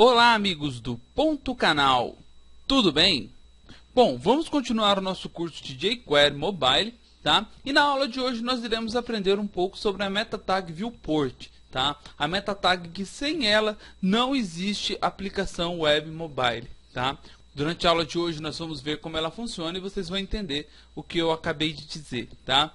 Olá, amigos do Ponto Canal, tudo bem? Bom, vamos continuar o nosso curso de jQuery Mobile, tá? E na aula de hoje nós iremos aprender um pouco sobre a meta tag Viewport, tá? A meta tag que sem ela não existe aplicação web mobile, tá? Durante a aula de hoje nós vamos ver como ela funciona e vocês vão entender o que eu acabei de dizer, tá?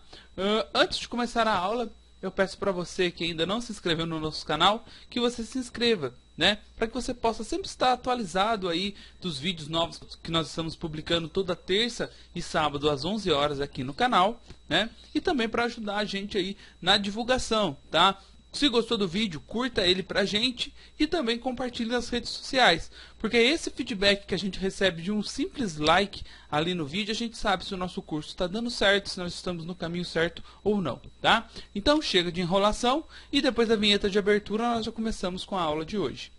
Antes de começar a aula, eu peço para você que ainda não se inscreveu no nosso canal, que você se inscreva, né? Para que você possa sempre estar atualizado aí dos vídeos novos que nós estamos publicando toda terça e sábado às 11 horas aqui no canal, né? E também para ajudar a gente aí na divulgação, tá? Se gostou do vídeo, curta ele pra gente e também compartilhe nas redes sociais, porque esse feedback que a gente recebe de um simples like ali no vídeo, a gente sabe se o nosso curso está dando certo, se nós estamos no caminho certo ou não, tá? Então chega de enrolação e depois da vinheta de abertura nós já começamos com a aula de hoje.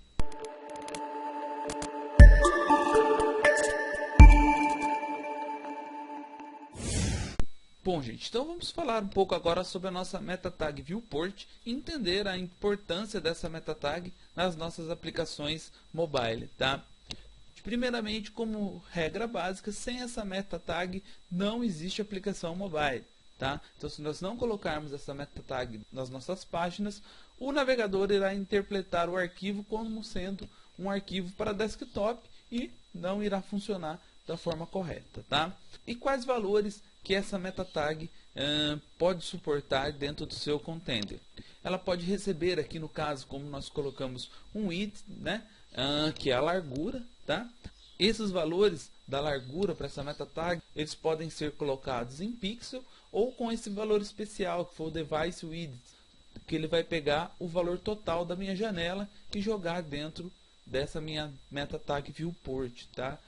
Bom, gente, então vamos falar um pouco agora sobre a nossa meta tag Viewport e entender a importância dessa meta tag nas nossas aplicações mobile, tá? Primeiramente, como regra básica, sem essa meta tag não existe aplicação mobile, tá? Então, se nós não colocarmos essa meta tag nas nossas páginas, o navegador irá interpretar o arquivo como sendo um arquivo para desktop e não irá funcionar da forma correta, tá? E quais valores que essa meta tag pode suportar dentro do seu contender? Ela pode receber aqui no caso, como nós colocamos um width, né? Que é a largura, tá? Esses valores da largura para essa meta tag, eles podem ser colocados em pixel ou com esse valor especial que for o device width, que ele vai pegar o valor total da minha janela e jogar dentro dessa minha meta tag Viewport, tá?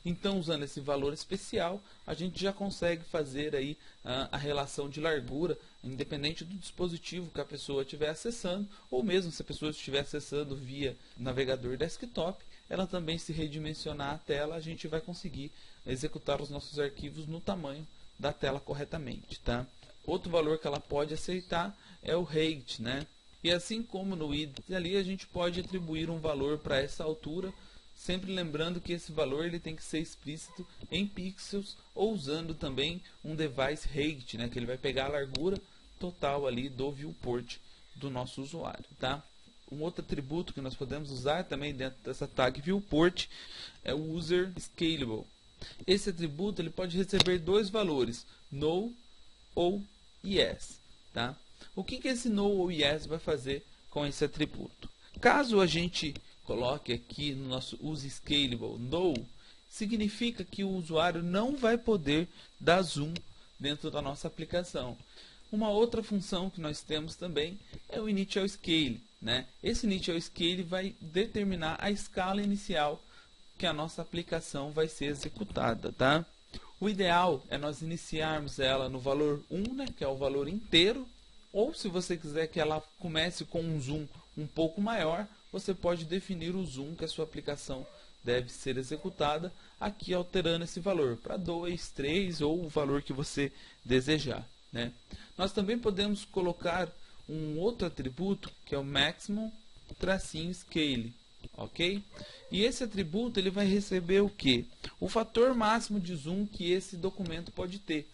Então, usando esse valor especial, a gente já consegue fazer aí a relação de largura, independente do dispositivo que a pessoa estiver acessando, ou mesmo se a pessoa estiver acessando via navegador desktop, ela também se redimensionar a tela, a gente vai conseguir executar os nossos arquivos no tamanho da tela corretamente, tá? Outro valor que ela pode aceitar é o height, né? E assim como no width ali, a gente pode atribuir um valor para essa altura, sempre lembrando que esse valor ele tem que ser explícito em pixels ou usando também um device height, né, que ele vai pegar a largura total ali do viewport do nosso usuário, tá? Um outro atributo que nós podemos usar também dentro dessa tag viewport é o user scalable. Esse atributo ele pode receber dois valores, no ou yes, tá? O que esse no ou yes vai fazer com esse atributo? Caso a gente coloque aqui no nosso use scalable no, significa que o usuário não vai poder dar zoom dentro da nossa aplicação. Uma outra função que nós temos também é o initial scale, né? Esse initial scale vai determinar a escala inicial que a nossa aplicação vai ser executada, tá? O ideal é nós iniciarmos ela no valor 1, né, que é o valor inteiro, ou se você quiser que ela comece com um zoom um pouco maior, você pode definir o zoom que a sua aplicação deve ser executada, aqui alterando esse valor para 2, 3 ou o valor que você desejar, né? Nós também podemos colocar um outro atributo que é o maximum -scale, ok? E esse atributo ele vai receber o que? O fator máximo de zoom que esse documento pode ter.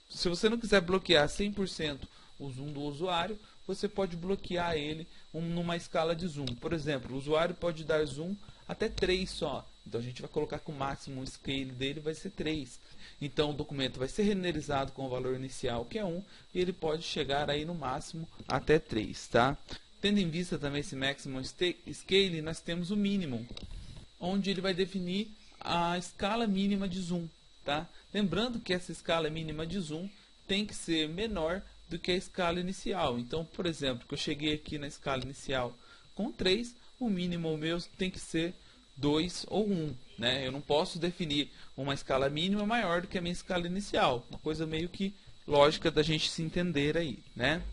Se você não quiser bloquear 100% o zoom do usuário, você pode bloquear ele numa escala de zoom. Por exemplo, o usuário pode dar zoom até 3 só. Então a gente vai colocar que o máximo scale dele vai ser 3. Então o documento vai ser renderizado com o valor inicial que é 1 e ele pode chegar aí no máximo até 3, tá? Tendo em vista também esse maximum scale, nós temos o minimum, onde ele vai definir a escala mínima de zoom, tá? Lembrando que essa escala mínima de zoom tem que ser menor do que a escala inicial. Então, por exemplo, que eu cheguei aqui na escala inicial com 3, o mínimo meu tem que ser 2 ou 1, né? Eu não posso definir uma escala mínima maior do que a minha escala inicial. Uma coisa meio que lógica da gente se entender aí, né?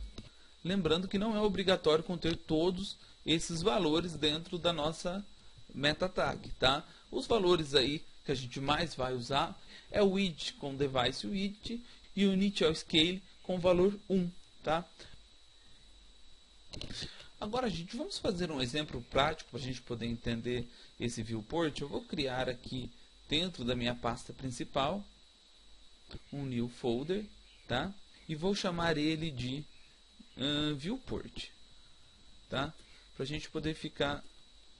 Lembrando que não é obrigatório conter todos esses valores dentro da nossa meta tag, tá? Os valores aí que a gente mais vai usar é o width com device width e o initial scale com valor 1, tá? Agora, gente, vamos fazer um exemplo prático para a gente poder entender esse viewport. Eu vou criar aqui dentro da minha pasta principal um new folder, tá? E vou chamar ele de viewport, tá? Para a gente poder ficar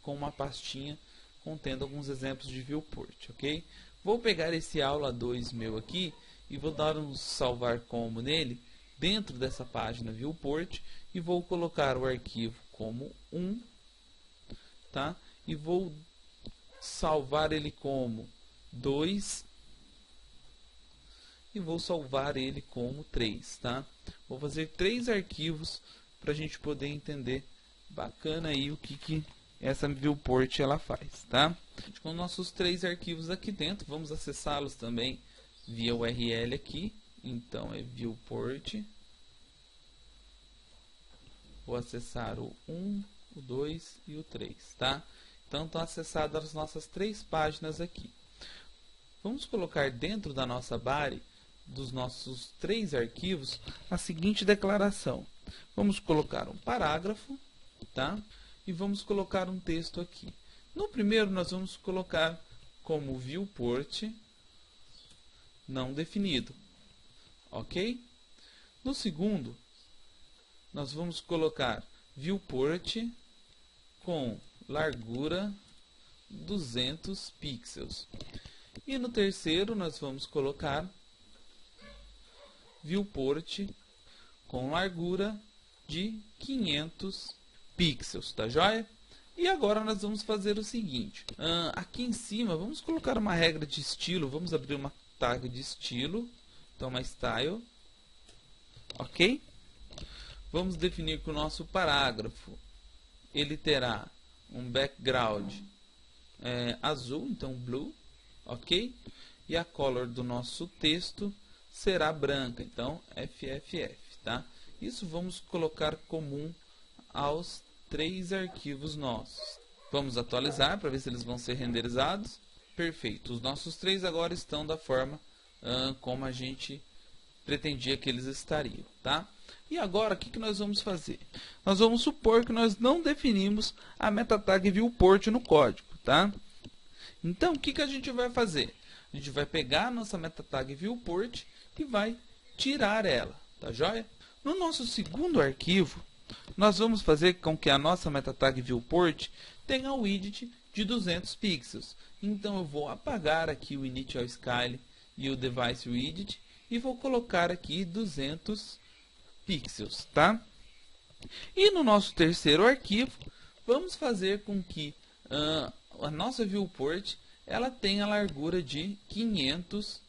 com uma pastinha contendo alguns exemplos de viewport, ok? Vou pegar esse aula 2 meu aqui e vou dar um salvar como nele dentro dessa página viewport e vou colocar o arquivo como 1, tá? E vou salvar ele como 2 e vou salvar ele como 3, tá? Vou fazer 3 arquivos para a gente poder entender bacana aí o que essa viewport ela faz, tá? Com nossos 3 arquivos aqui dentro, vamos acessá-los também via URL aqui. Então é viewport. Vou acessar o 1, o 2 e o 3, tá? Então estão acessadas as nossas 3 páginas aqui. Vamos colocar dentro da nossa body dos nossos 3 arquivos a seguinte declaração. Vamos colocar um parágrafo, tá? E vamos colocar um texto aqui. No primeiro nós vamos colocar como viewport não definido, ok? No segundo nós vamos colocar viewport com largura 200 pixels. E no terceiro nós vamos colocar viewport com largura de 500 pixels, tá joia? E agora nós vamos fazer o seguinte, aqui em cima vamos colocar uma regra de estilo, vamos abrir uma tag de estilo, então uma style, ok? Vamos definir que o nosso parágrafo ele terá um background azul, então blue, ok? E a color do nosso texto será branca, então FFF, tá? Isso vamos colocar comum aos 3 arquivos nossos. Vamos atualizar para ver se eles vão ser renderizados. Perfeito, os nossos 3 agora estão da forma como a gente pretendia que eles estariam, tá? E agora o que nós vamos fazer? Nós vamos supor que nós não definimos a meta tag viewport no código, tá? Então o que a gente vai fazer? A gente vai pegar a nossa meta tag viewport e vai tirar ela, tá joia? No nosso segundo arquivo, nós vamos fazer com que a nossa meta tag viewport tenha um widget de 200 pixels. Então eu vou apagar aqui o initial style e o device widget e vou colocar aqui 200 pixels, tá? E no nosso terceiro arquivo, vamos fazer com que a nossa viewport ela tenha a largura de 500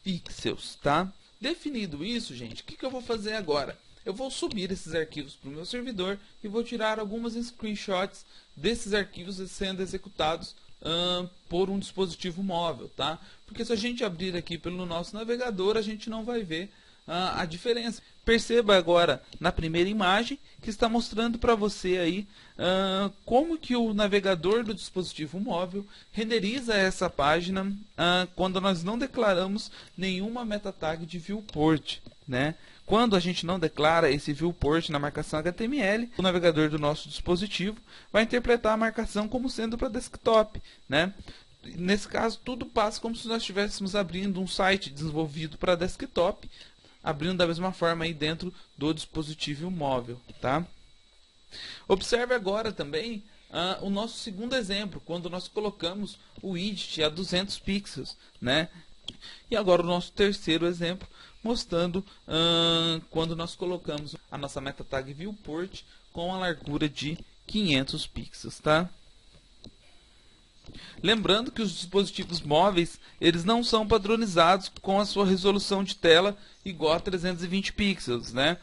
pixels, tá? Definido isso, gente, o que eu vou fazer agora? Eu vou subir esses arquivos para o meu servidor e vou tirar algumas screenshots desses arquivos sendo executados por um dispositivo móvel, tá? Porque se a gente abrir aqui pelo nosso navegador, a gente não vai ver a diferença. Perceba agora na primeira imagem que está mostrando para você aí como que o navegador do dispositivo móvel renderiza essa página quando nós não declaramos nenhuma meta tag de viewport, né? Quando a gente não declara esse viewport na marcação HTML, o navegador do nosso dispositivo vai interpretar a marcação como sendo para desktop, né? Nesse caso, tudo passa como se nós estivéssemos abrindo um site desenvolvido para desktop, abrindo da mesma forma aí dentro do dispositivo móvel, tá? Observe agora também o nosso segundo exemplo, quando nós colocamos o widget a 200 pixels, né? E agora o nosso terceiro exemplo, mostrando quando nós colocamos a nossa meta tag viewport com a largura de 500 pixels, tá? Lembrando que os dispositivos móveis, eles não são padronizados com a sua resolução de tela igual a 320 pixels, né?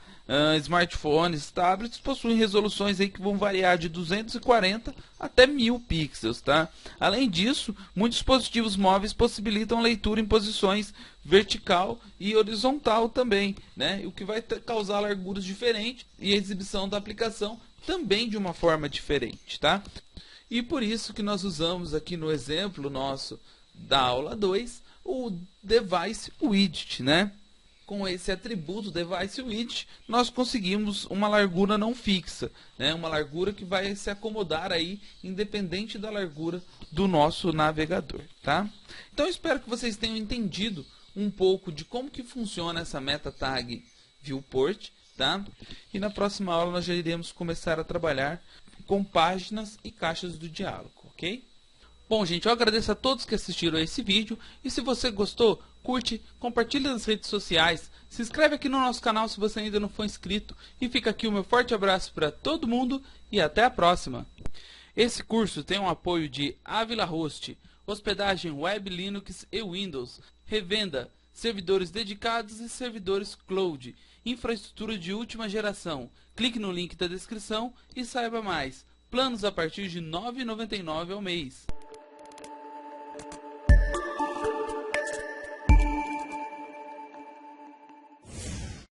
Smartphones, tablets possuem resoluções aí que vão variar de 240 até 1000 pixels, tá? Além disso, muitos dispositivos móveis possibilitam leitura em posições vertical e horizontal também, né? O que vai causar larguras diferentes e a exibição da aplicação também de uma forma diferente, tá? E por isso que nós usamos aqui no exemplo nosso da aula 2 o device widget, né? com esse atributo device width, nós conseguimos uma largura não fixa, né? Uma largura que vai se acomodar aí independente da largura do nosso navegador, tá? Então eu espero que vocês tenham entendido um pouco de como que funciona essa meta tag viewport, tá? E na próxima aula nós já iremos começar a trabalhar com páginas e caixas do diálogo, ok? Bom, gente, eu agradeço a todos que assistiram a esse vídeo e se você gostou, curte, compartilha nas redes sociais, se inscreve aqui no nosso canal se você ainda não for inscrito e fica aqui o meu forte abraço para todo mundo e até a próxima. Esse curso tem um apoio de Avila Host, hospedagem web, Linux e Windows, revenda, servidores dedicados e servidores cloud, infraestrutura de última geração. Clique no link da descrição e saiba mais. Planos a partir de R$ 9,99 ao mês.